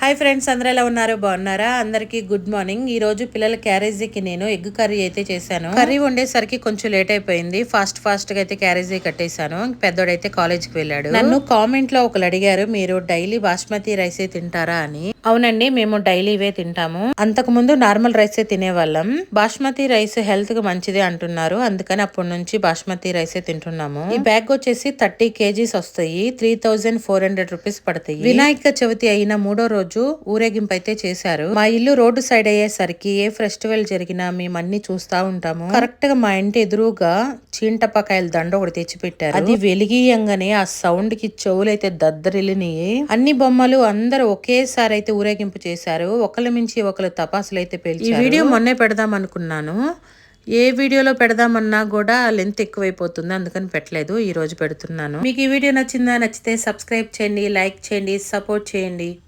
Hi friends, అందరూ ఎలా ఉన్నారు? బాగున్నారా? అందరికీ గుడ్ మార్నింగ్. ఈ రోజు పిల్లల క్యారేజీకి నేను ఎగ్ కర్రీ అయితే చేశాను. కర్రీ వండేసరికి కొంచెం లేట్ అయిపోయింది. ఫాస్ట్ గా అయితే క్యారేజీ కట్టేశాను. పెద్దోడైతే కాలేజ్కి వెళ్ళాడు. నన్ను కామెంట్ లో ఒకరు అడిగారు, మీరు డైలీ బాస్మతి రైసే తింటారా అని. అవునండి, మేము డైలీ ఇవే తింటాము. అంతకు ముందు నార్మల్ రైసే తినేవాళ్ళం. బాస్మతి రైస్ హెల్త్ కి మంచిది అంటున్నారు, అందుకని అప్పటి నుంచి బాస్మతి రైసే తింటున్నాము. ఈ బ్యాగ్ వచ్చేసి 30 kgs వస్తాయి. 3400 రూపీస్ పడతాయి. వినాయక చవితి అయిన 3వ రోజు ఊరేగింపు అయితే చేశారు. మా ఇల్లు రోడ్డు సైడ్ అయ్యేసరికి ఏ ఫెస్టివల్ జరిగినా మేము అన్ని చూస్తా ఉంటాము. కరెక్ట్ గా మా ఇంటి ఎదురుగా చీంటపకాయల దండ ఒకటి తెచ్చి పెట్టారు. అది వెలిగియంగానే ఆ సౌండ్ కి చెవులైతే దద్దరిల్లినాయి. అన్ని బొమ్మలు అందరూ ఒకేసారి అయితే ఊరేగింపు చేశారు. ఒకళ్ళ మించి ఒకళ్ళు తపాసులు అయితే పేల్చారు. ఈ వీడియో మొన్నే పెడదాం అనుకున్నాను. ఏ వీడియోలో పెడదామన్నా కూడా లెంత్ ఎక్కువైపోతుంది, అందుకని పెట్టలేదు. ఈ రోజు పెడుతున్నాను. మీకు ఈ వీడియో నచ్చితే సబ్స్క్రైబ్ చేయండి, లైక్ చేయండి, సపోర్ట్ చేయండి.